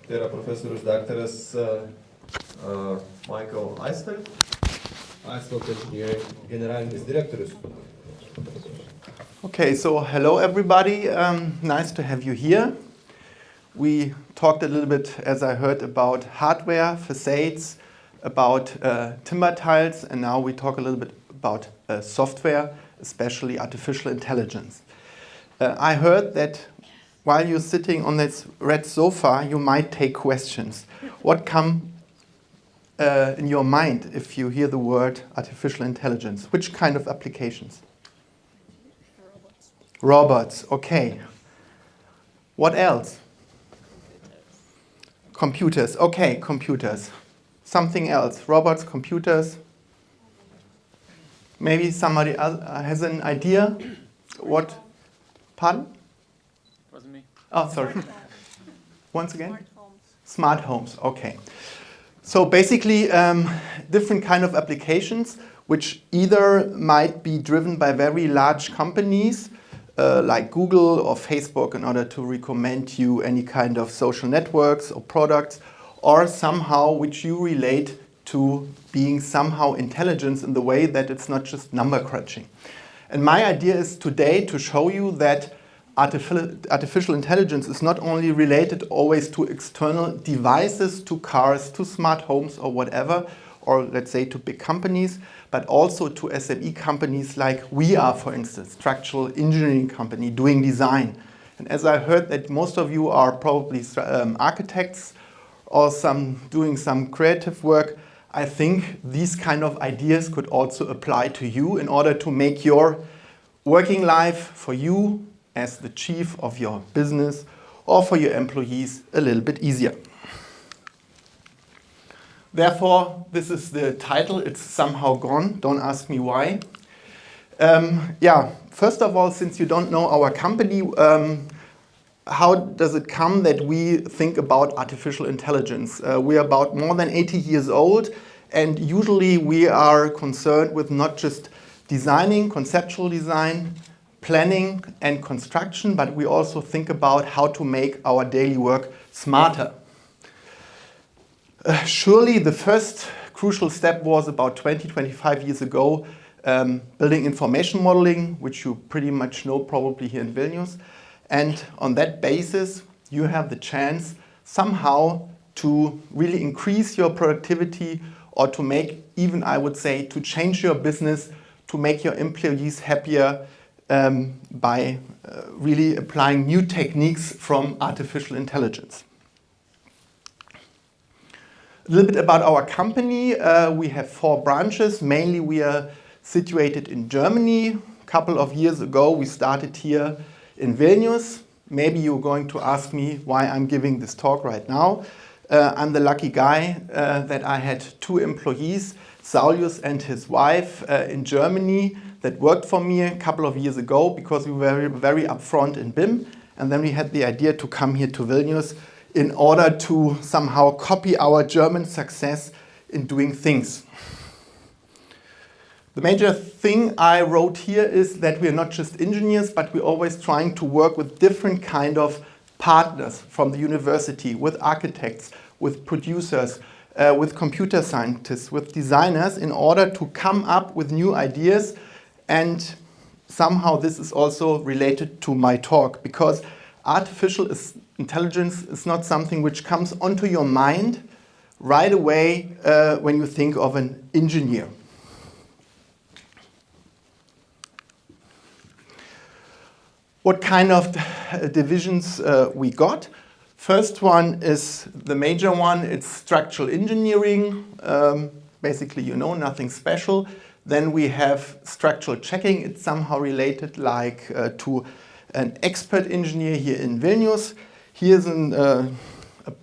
Tai yra profesorius daktaras M.Eisfeld, Eisfeld Engineering generalinis direktorius. Okay, so hello everybody. Nice to have you here. We talked a little bit, as I heard, about hardware, facades, about timber tiles, and now we talk a little bit about software, especially artificial intelligence. I heard that while you're sitting on this red sofa, you might take questions. What come in your mind if you hear the word artificial intelligence? Which kind of applications? Robots, okay. What else? Computers, okay, computers. Something else, robots, computers. Maybe somebody else has an idea? What? Pardon? Wasn't me. Oh, sorry. Once again? Smart homes. Smart homes, okay. So basically, different kind of applications which either might be driven by very large companies like Google or Facebook in order to recommend you any kind of social networks or products, or somehow which you relate to being somehow intelligence in the way that it's not just number crunching. And my idea is today to show you that artificial intelligence is not only related always to external devices, to cars, to smart homes or whatever, or let's say to big companies, but also to SME companies like we are, for instance, structural engineering company doing design. And as I heard that most of you are probably architects or doing some creative work, I think these kind of ideas could also apply to you in order to make your working life for you as the chief of your business or for your employees a little bit easier. Therefore, this is the title. It's somehow gone. Don't ask me why. First of all, since you don't know our company, how does it come that we think about artificial intelligence? We are about more than 80 years old, and usually we are concerned with not just designing, conceptual design, planning and construction, but we also think about how to make our daily work smarter. Surely the first crucial step was about 20-25 years ago, building information modeling, which you pretty much know probably here in Vilnius. And on that basis, you have the chance somehow to really increase your productivity or to make, even I would say, to change your business, to make your employees happier by really applying new techniques from artificial intelligence. A little bit about our company. We have 4 branches. Mainly we are situated in Germany. A couple of years ago we started here in Vilnius. Maybe you're going to ask me why I'm giving this talk right now. I'm the lucky guy that I had 2 employees, Saulius and his wife in Germany, that worked for me a couple of years ago because we were very upfront in BIM. And then we had the idea to come here to Vilnius in order to somehow copy our German success in doing things. The major thing I wrote here is that we're not just engineers, but we're always trying to work with different kind of partners from the university, with architects, with producers, with computer scientists, with designers, in order to come up with new ideas. And somehow this is also related to my talk, because artificial intelligence is not something which comes onto your mind right away when you think of an engineer. What kind of divisions we got? First one is the major one. It's structural engineering. Basically, you know, nothing special. Then we have structural checking. It's somehow related like to an expert engineer here in Vilnius. Here's a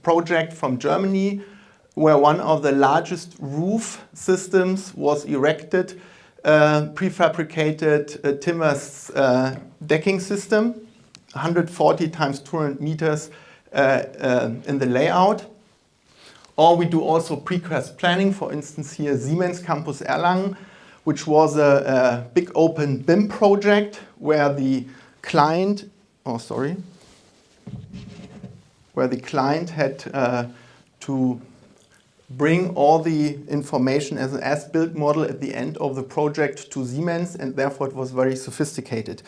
project from Germany where one of the largest roof systems was erected, prefabricated timber decking system, 140 times 200 meters in the layout. Or we do also precast planning, for instance here Siemens Campus Erlangen, which was a big open BIM project where the client, where the client had to bring all the information as an as-built model at the end of the project to Siemens, and therefore it was very sophisticated.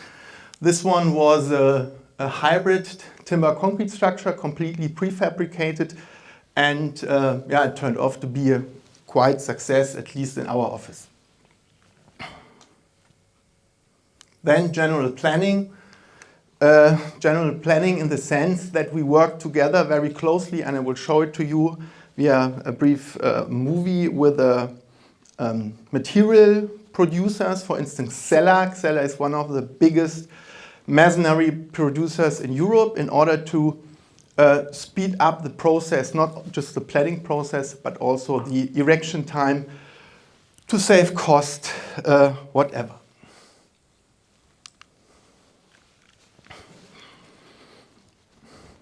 This one was a hybrid timber concrete structure, completely prefabricated, and it turned out to be a quite success, at least in our office. Then general planning. General planning in the sense that we work together very closely, and I will show it to you via a brief movie with material producers, for instance, Xella. Xella is one of the biggest masonry producers in Europe, in order to speed up the process, not just the planning process, but also the erection time, to save cost, whatever.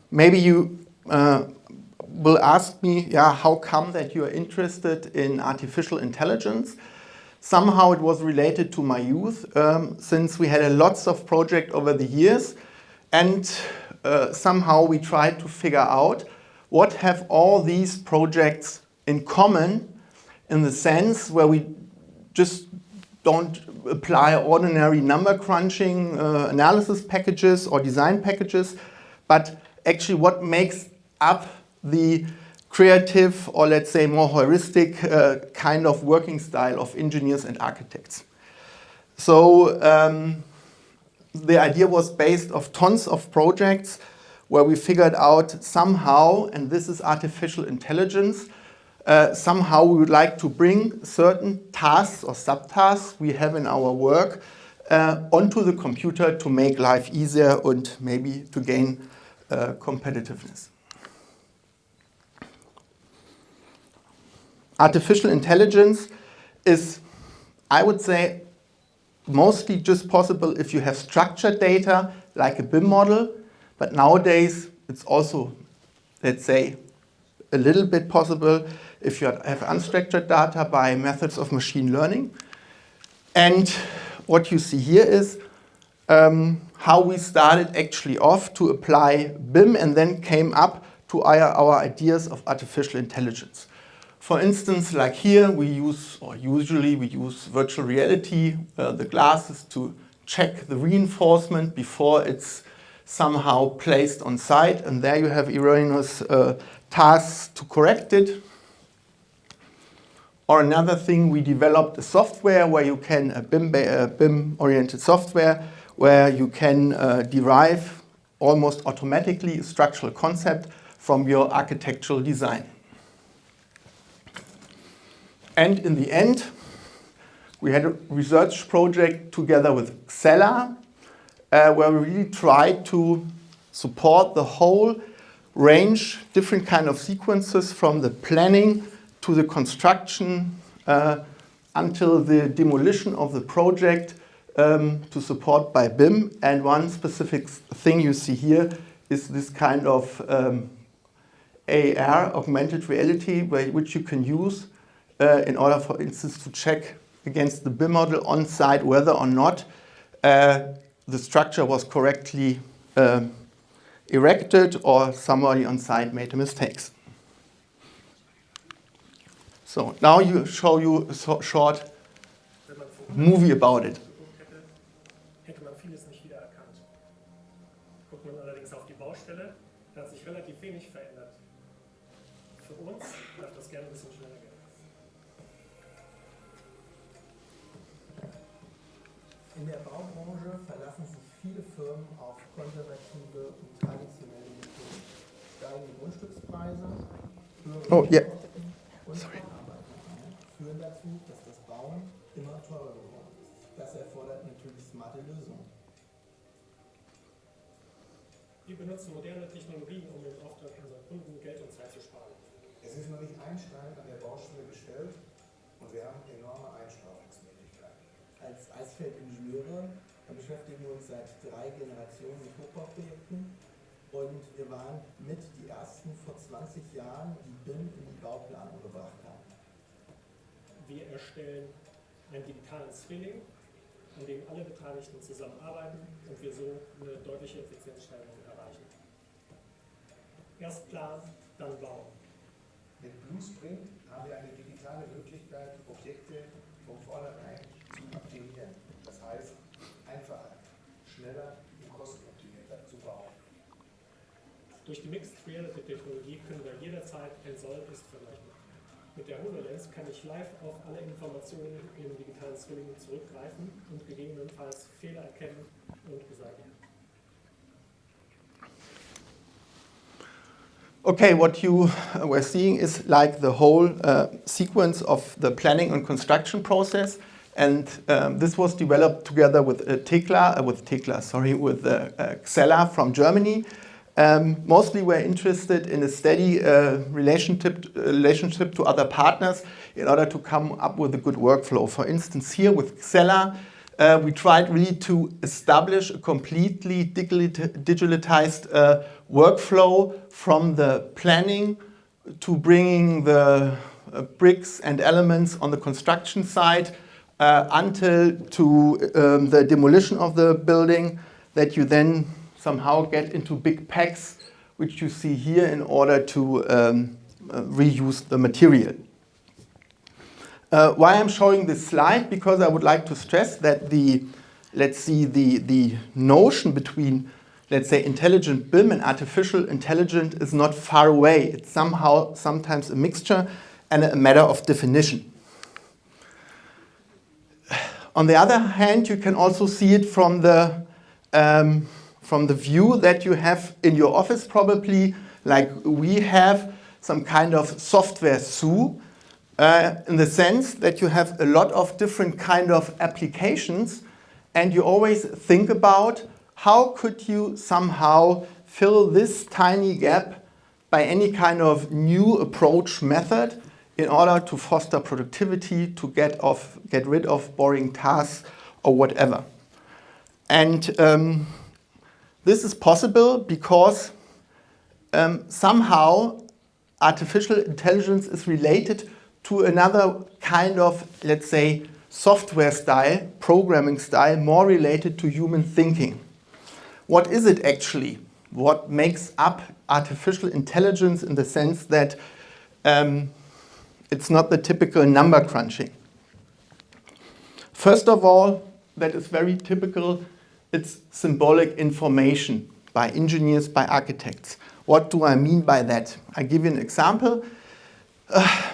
Maybe you will ask me, how come that you are interested in artificial intelligence? Somehow it was related to my youth, since we had lots of projects over the years, and somehow we tried to figure out what have all these projects in common, in the sense where we just don't apply ordinary number crunching analysis packages or design packages, but actually what makes up the creative, or let's say more heuristic kind of working style of engineers and architects. So the idea was based on tons of projects where we figured out somehow, and this is artificial intelligence, somehow we would like to bring certain tasks or subtasks we have in our work onto the computer to make life easier and maybe to gain competitiveness. Artificial intelligence is, I would say, mostly just possible if you have structured data like a BIM model, but nowadays it's also, let's say, a little bit possible if you have unstructured data by methods of machine learning. And what you see here is how we started actually off to apply BIM and then came up to our ideas of artificial intelligence. For instance, like here, usually we use virtual reality, the glasses, to check the reinforcement before it's somehow placed on site, and there you have erroneous tasks to correct it. Or another thing, we developed a software where you can, a BIM-oriented software, where you can derive almost automatically a structural concept from your architectural design. And in the end, we had a research project together with Xella, where we really tried to support the whole range, different kind of sequences from the planning to the construction until the demolition of the project to support by BIM. And one specific thing you see here is this kind of AR, augmented reality, which you can use in order, for instance, to check against the BIM model on site whether or not the structure was correctly erected or somebody on site made mistakes. So now you show you a short movie about it. Hätte man vieles nicht wiedererkannt. Guckt man allerdings auf die Baustelle, da hat sich relativ wenig verändert. Für uns darf das gerne ein bisschen schneller gehen. In der Baubranche verlassen sich viele Firmen auf konservative und traditionelle Methoden. Steigende Grundstückspreise, höhere Kosten und Arbeitszeit führen dazu, dass das Bauen immer teurer geworden ist. Das erfordert natürlich smarte Lösungen. Wir benutzen moderne Technologien, um im Auftrag unserer Kunden Geld und Zeit zu sparen. Es ist noch nicht ein Stein an der Baustelle gestellt und wir haben enorme Einsparungsmöglichkeiten. Als Eisfeld-Ingenieure beschäftigen wir uns seit 3 Generationen mit Hochbauprojekten und wir waren mit die ersten vor 20 Jahren, die BIM in die Bauplanung gebracht haben. Wir erstellen einen digitalen Zwilling, an dem alle Beteiligten zusammenarbeiten und wir so eine deutliche Effizienzsteigerung erreichen. Erst planen, dann bauen. Mit Bluesprint haben wir eine digitale Möglichkeit, Objekte von vornherein zu optimieren. Das heißt, einfacher, schneller und kostenoptimierter zu bauen. Durch die Mixed Reality Technologie können wir jederzeit ein Soll-Ist-Vergleich machen. Mit der HoloLens kann ich live auf alle Informationen im digitalen Zwilling zurückgreifen und gegebenenfalls Fehler erkennen und beseitigen. Okay, what you were seeing is like the whole sequence of the planning and construction process, and this was developed together with Xella from Germany. Mostly we're interested in a steady relationship to other partners in order to come up with a good workflow. For instance, here with Xella, we tried really to establish a completely digitalized workflow from the planning to bringing the bricks and elements on the construction site until to the demolition of the building, that you then somehow get into big packs, which you see here, in order to reuse the material. Why I'm showing this slide? Because I would like to stress that the notion between, let's say, intelligent BIM and artificial intelligence is not far away. It's sometimes a mixture and a matter of definition. On the other hand, you can also see it from the view that you have in your office, probably, like we have some kind of software zoo, in the sense that you have a lot of different kind of applications, and you always think about how could you somehow fill this tiny gap by any kind of new approach method in order to foster productivity, to get rid of boring tasks or whatever. And this is possible because somehow artificial intelligence is related to another kind of, let's say, software style, programming style, more related to human thinking. What is it actually? What makes up artificial intelligence, in the sense that it's not the typical number crunching? First of all, that is very typical, it's symbolic information by engineers, by architects. What do I mean by that? I give you an example.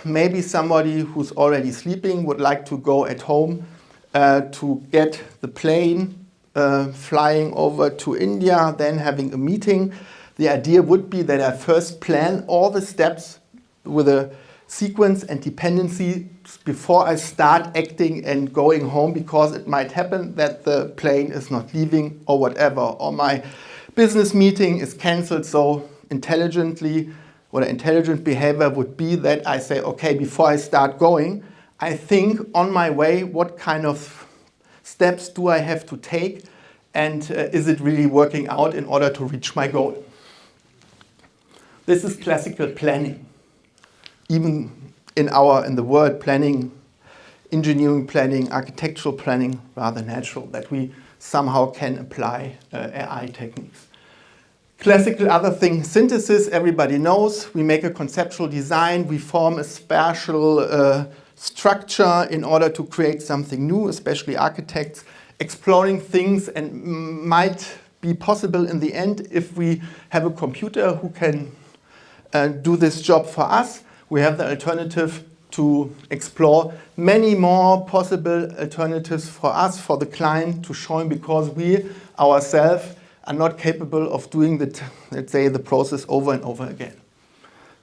Maybe somebody who's already sleeping would like to go at home to get the plane flying over to India, then having a meeting. The idea would be that I first plan all the steps with a sequence and dependency before I start acting and going home, because it might happen that the plane is not leaving or whatever, or my business meeting is cancelled. So intelligent behavior would be that I say, okay, before I start going, I think on my way, what kind of steps do I have to take, and is it really working out in order to reach my goal? This is classical planning. Even in the word planning, engineering planning, architectural planning, rather natural that we somehow can apply AI techniques. Classical other thing, synthesis, everybody knows. We make a conceptual design, we form a spatial structure in order to create something new, especially architects, exploring things, and might be possible in the end if we have a computer who can do this job for us. We have the alternative to explore many more possible alternatives for us, for the client, to show him, because we ourselves are not capable of doing the process over and over again.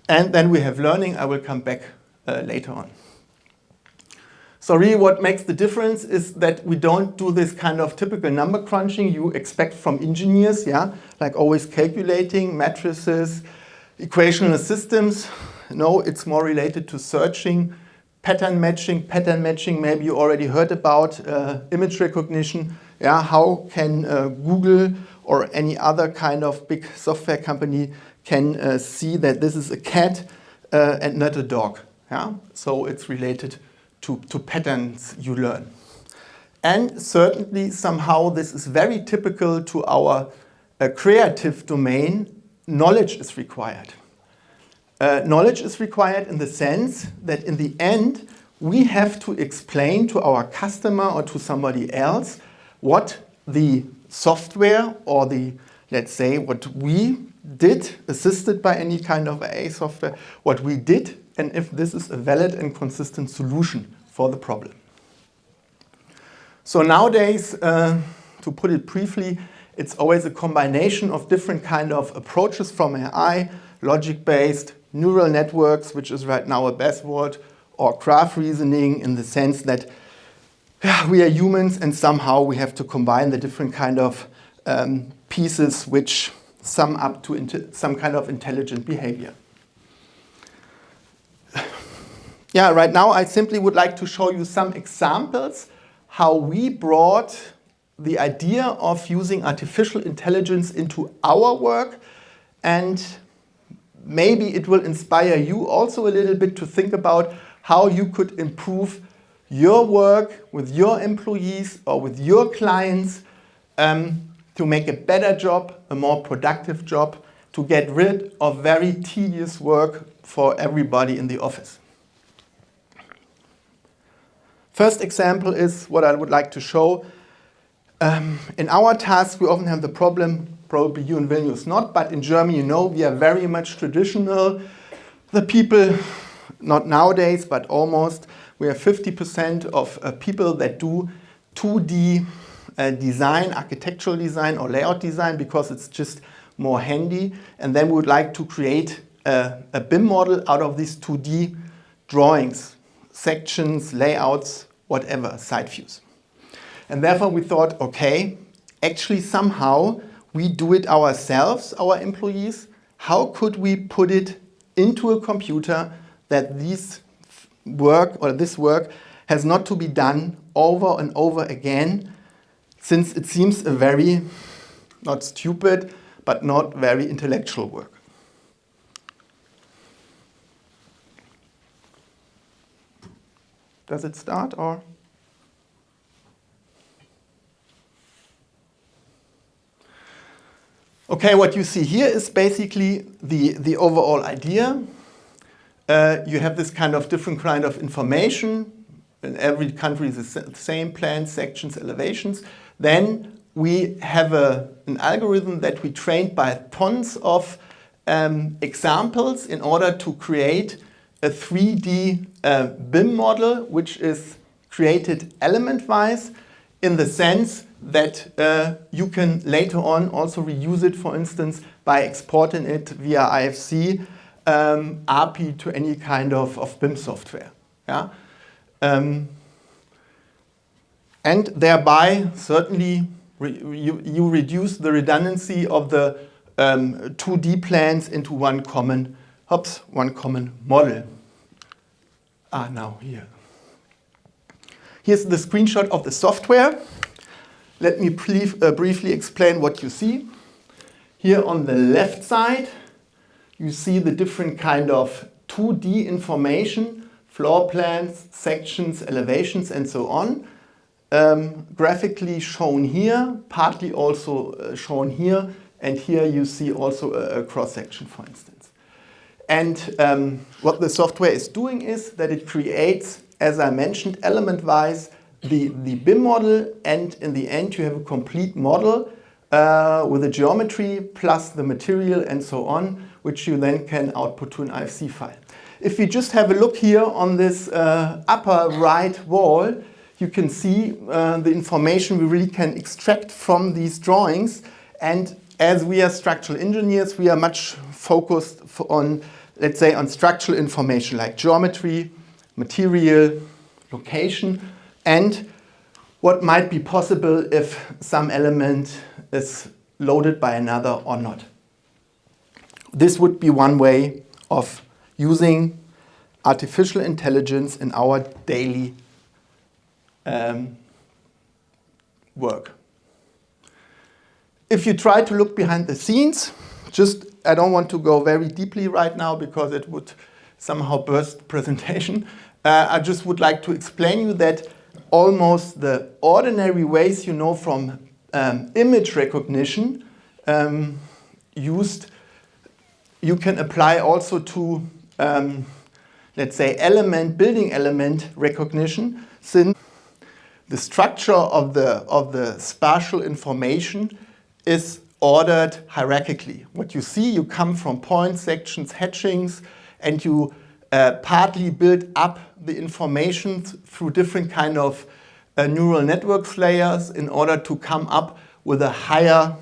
And then we have learning. I will come back later on. So really what makes the difference is that we don't do this kind of typical number crunching you expect from engineers, like always calculating matrices, equational systems. No, it's more related to searching, pattern matching. Pattern matching, maybe you already heard about, image recognition. How can Google or any other kind of big software company can see that this is a cat and not a dog? So it's related to patterns you learn. And certainly somehow this is very typical to our creative domain, knowledge is required. Knowledge is required in the sense that in the end, we have to explain to our customer or to somebody else what the software or the, let's say, what we did, assisted by any kind of AI software, what we did, and if this is a valid and consistent solution for the problem. So nowadays, to put it briefly, it's always a combination of different kind of approaches from AI, logic-based, neural networks, which is right now a buzzword, or graph reasoning in the sense that we are humans and somehow we have to combine the different kind of pieces which sum up to some kind of intelligent behavior. Yeah, right now I simply would like to show you some examples how we brought the idea of using artificial intelligence into our work, and maybe it will inspire you also a little bit to think about how you could improve your work with your employees or with your clients to make a better job, a more productive job, to get rid of very tedious work for everybody in the office. First example is what I would like to show. In our tasks, we often have the problem, probably you in Vilnius not, but in Germany, you know, we are very much traditional. The people, not nowadays, but almost, we have 50% of people that do 2D design, architectural design or layout design because it's just more handy. And then we would like to create a BIM model out of these 2D drawings, sections, layouts, whatever, side views. And therefore we thought, okay, actually somehow we do it ourselves, our employees. How could we put it into a computer that this work has not to be done over and over again, since it seems a very, not stupid, but not very intellectual work. Does it start or? Okay, what you see here is basically the overall idea. You have this kind of different kind of information. In every country is the same plans, sections, elevations. Then we have an algorithm that we trained by tons of examples in order to create a 3D BIM model, which is created element-wise in the sense that you can later on also reuse it, for instance, by exporting it via IFC API to any kind of BIM software. Yeah? And thereby, certainly, you reduce the redundancy of the 2D plans into one common model. Now here. Here's the screenshot of the software. Let me briefly explain what you see. Here on the left side, you see the different kind of 2D information, floor plans, sections, elevations, and so on. Graphically shown here, partly also shown here, and here you see also a cross-section, for instance. And what the software is doing is that it creates, as I mentioned, element-wise, the BIM model, and in the end you have a complete model with the geometry plus the material and so on, which you then can output to an IFC file. If you just have a look here on this upper right wall, you can see the information we really can extract from these drawings. And as we are structural engineers, we are much focused on, let's say, on structural information like geometry, material, location, and what might be possible if some element is loaded by another or not. This would be one way of using artificial intelligence in our daily work. If you try to look behind the scenes, I don't want to go very deeply right now because it would somehow burst the presentation. I just would like to explain you that almost the ordinary ways you know from image recognition used you can apply also to, let's say, building element recognition, since the structure of the spatial information is ordered hierarchically. What you see, you come from points, sections, hatchings, and you partly build up the information through different kind of neural networks layers in order to come up with a higher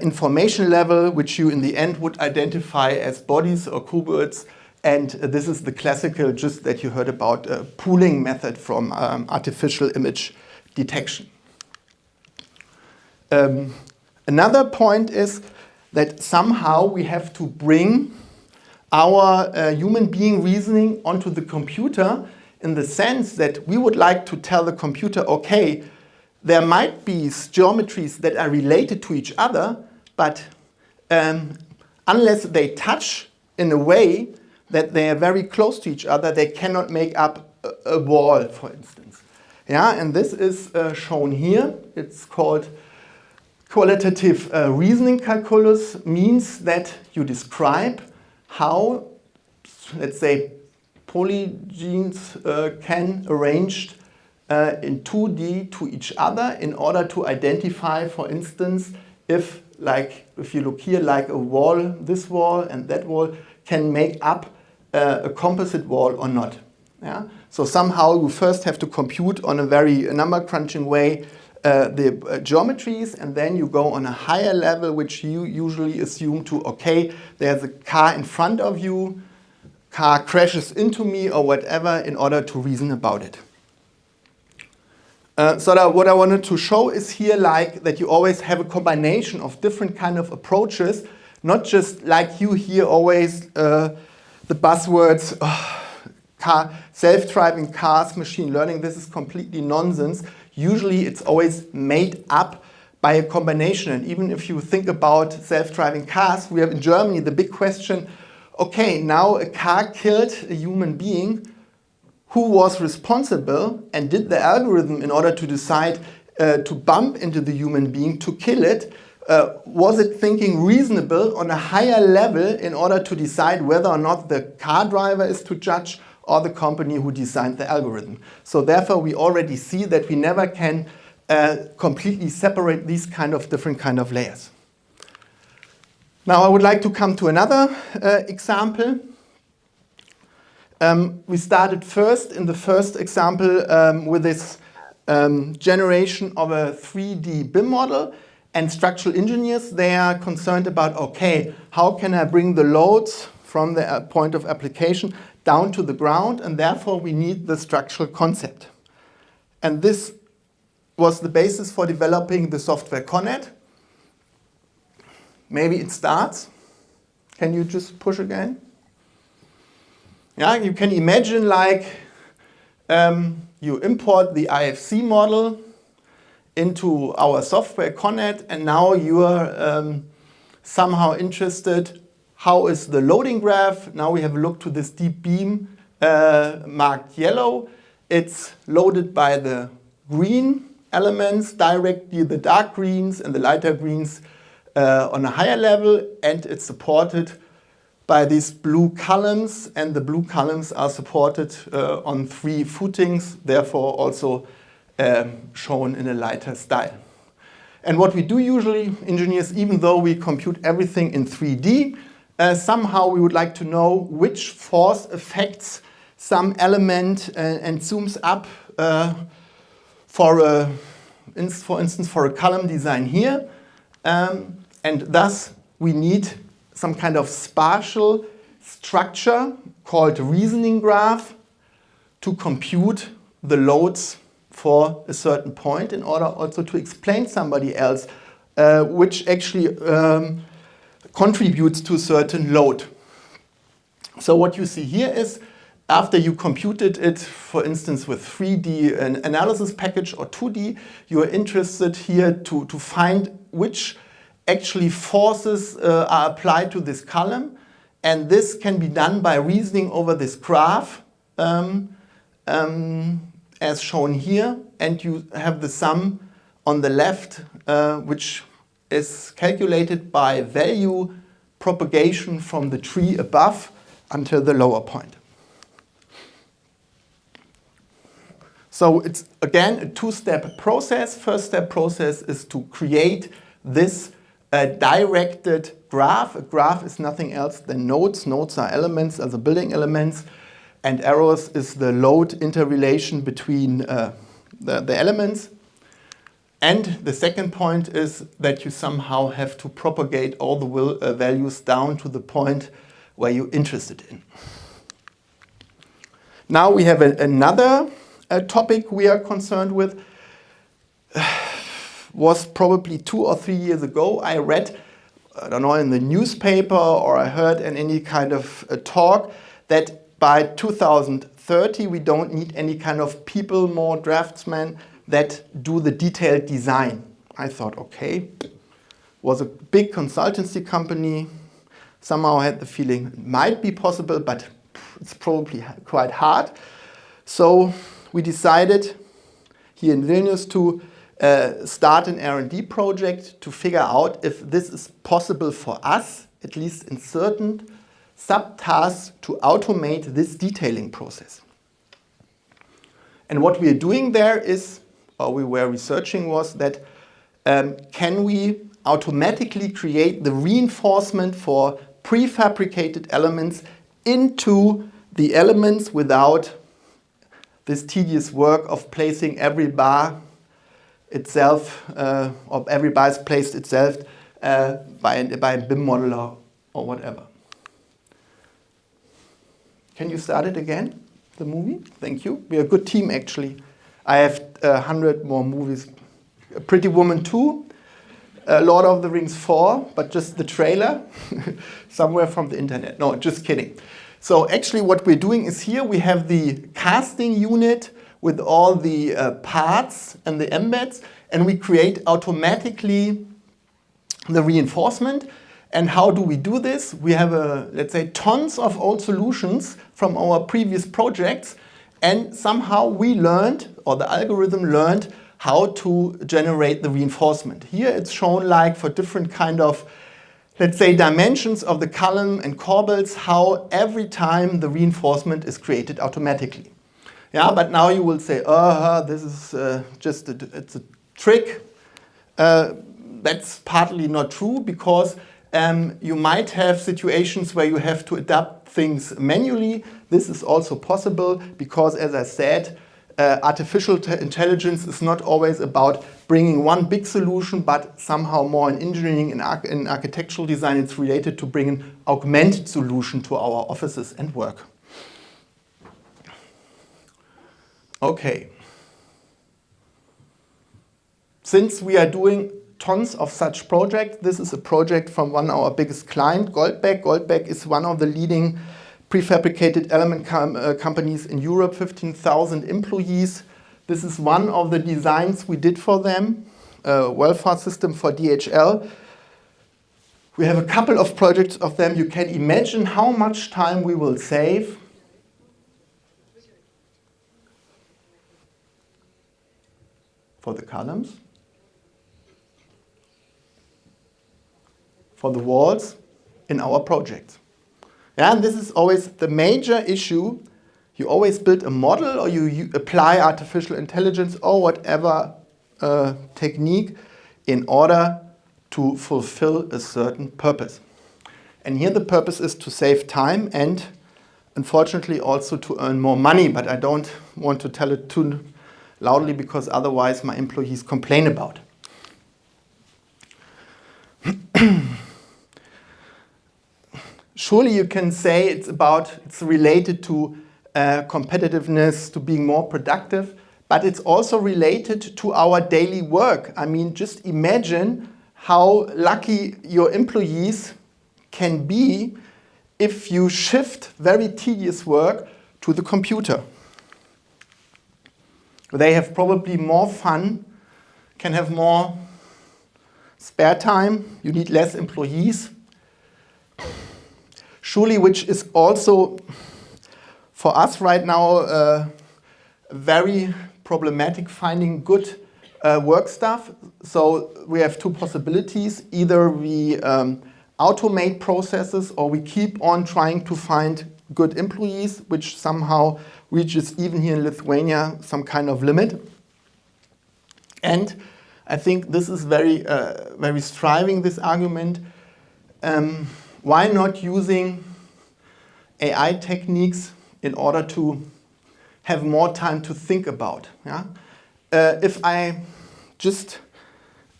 information level, which you in the end would identify as bodies or cuboids. And this is the classical gist that you heard about, pooling method from artificial image detection. Another point is that somehow we have to bring our human being reasoning onto the computer, in the sense that we would like to tell the computer, okay, there might be geometries that are related to each other, but unless they touch in a way that they are very close to each other, they cannot make up a wall, for instance. Yeah, and this is shown here. It's called qualitative reasoning calculus. Means that you describe how, let's say, polygons can arranged in 2D to each other in order to identify, for instance, if you look here, like a wall, this wall and that wall can make up a composite wall or not. Yeah? So somehow you first have to compute on a very number crunching way the geometries, and then you go on a higher level, which you usually assume to, okay, there's a car in front of you, car crashes into me or whatever, in order to reason about it. So what I wanted to show is here, that you always have a combination of different kind of approaches, not just like you hear always the buzzwords, self-driving cars, machine learning. This is completely nonsense. Usually it's always made up by a combination. And even if you think about self-driving cars, we have in Germany the big question, okay, now a car killed a human being. Who was responsible and did the algorithm in order to decide to bump into the human being, to kill it? Was it thinking reasonable on a higher level in order to decide whether or not the car driver is to judge or the company who designed the algorithm? So therefore, we already see that we never can completely separate these different kind of layers. Now I would like to come to another example. We started first in the first example with this generation of a 3D BIM model, and structural engineers, they are concerned about, okay, how can I bring the loads from the point of application down to the ground, and therefore we need the structural concept. And this was the basis for developing the software CONNET. Maybe it starts. Can you just push again? Yeah, you can imagine you import the IFC model into our software CONNET, and now you are somehow interested, how is the loading graph? Now we have a look to this deep beam marked yellow. It's loaded by the green elements directly, the dark greens and the lighter greens on a higher level, and it's supported by these blue columns, and the blue columns are supported on 3 footings, therefore also shown in a lighter style. And what we do usually, engineers, even though we compute everything in 3D, somehow we would like to know which force affects some element and zooms up for instance for a column design here. And thus we need some kind of spatial structure called reasoning graph to compute the loads for a certain point in order also to explain somebody else which actually contributes to a certain load. So what you see here is, after you computed it, for instance, with 3D analysis package or 2D, you are interested here to find which actually forces are applied to this column, and this can be done by reasoning over this graph as shown here, and you have the sum on the left which is calculated by value propagation from the tree above until the lower point. So it's, again, a two-step process. First step process is to create this directed graph. A graph is nothing else than nodes. Nodes are elements, as building elements, and arrows is the load interrelation between the elements. And the second point is that you somehow have to propagate all the values down to the point where you're interested in. Now we have another topic we are concerned with. Was probably 2 or 3 years ago. I read, I don't know, in the newspaper or I heard in any kind of talk that by 2030 we don't need any kind of people, more draftsmen that do the detailed design. I thought, okay, was a big consultancy company. Somehow I had the feeling it might be possible, but it's probably quite hard. So we decided here in Vilnius to start an R&D project to figure out if this is possible for us, at least in certain subtasks, to automate this detailing process. And what we are doing there is, or we were researching, was that can we automatically create the reinforcement for prefabricated elements into the elements without this tedious work of placing every bar itself, or every bar is placed itself by a BIM modeler or whatever. Can you start it again, the movie? Thank you. We're a good team, actually. I have 100 more movies. Pretty Woman 2, Lord of the Rings 4, but just the trailer, somewhere from the internet. No, just kidding. So actually what we're doing is here we have the casting unit with all the parts and the embeds, and we create automatically the reinforcement. And how do we do this? We have, let's say, tons of old solutions from our previous projects, and somehow we learned, or the algorithm learned, how to generate the reinforcement. Here it's shown like for different kind of, let's say, dimensions of the column and corbels, how every time the reinforcement is created automatically. Yeah, but now you will say, this is just it's a trick. That's partly not true, because you might have situations where you have to adapt things manually. This is also possible because, as I said, artificial intelligence is not always about bringing one big solution, but somehow more in engineering and in architectural design, it's related to bring an augmented solution to our offices and work. Okay. Since we are doing tons of such projects, this is a project from one of our biggest clients, Goldbeck. Goldbeck is one of the leading prefabricated element companies in Europe, 15,000 employees. This is one of the designs we did for them, a welfare system for DHL. We have a couple of projects of them. You can imagine how much time we will save. For the columns, for the walls in our projects. Yeah, and this is always the major issue. You always build a model, or you apply artificial intelligence or whatever technique in order to fulfill a certain purpose. And here the purpose is to save time and, unfortunately, also to earn more money. But I don't want to tell it too loudly, because otherwise my employees complain about. Surely you can say it's related to competitiveness, to being more productive, but it's also related to our daily work. I mean, just imagine how lucky your employees can be if you shift very tedious work to the computer. They have probably more fun, can have more spare time, you need less employees. Surely, which is also for us right now very problematic, finding good work stuff. So we have two possibilities. Either we automate processes, or we keep on trying to find good employees, which somehow reaches, even here in Lithuania, some kind of limit. And I think this is very striving, this argument. Why not using AI techniques in order to have more time to think about? Yeah? If I just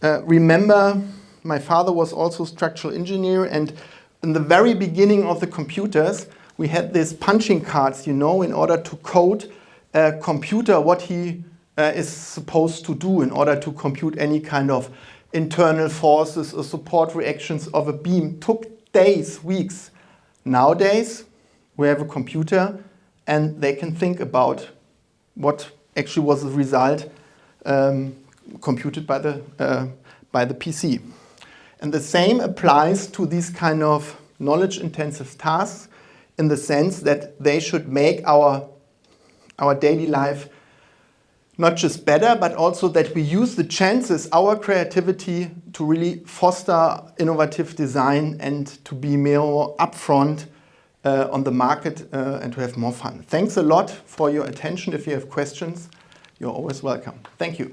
remember, my father was also a structural engineer, and in the very beginning of the computers, we had these punching cards, in order to code a computer what he is supposed to do in order to compute any kind of internal forces or support reactions of a beam. Took days, weeks. Nowadays, we have a computer and they can think about what actually was the result computed by the PC. And the same applies to these kind of knowledge-intensive tasks, in the sense that they should make our daily life not just better, but also that we use the chances, our creativity, to really foster innovative design and to be more upfront on the market and to have more fun. Thanks a lot for your attention. If you have questions, you're always welcome. Thank you.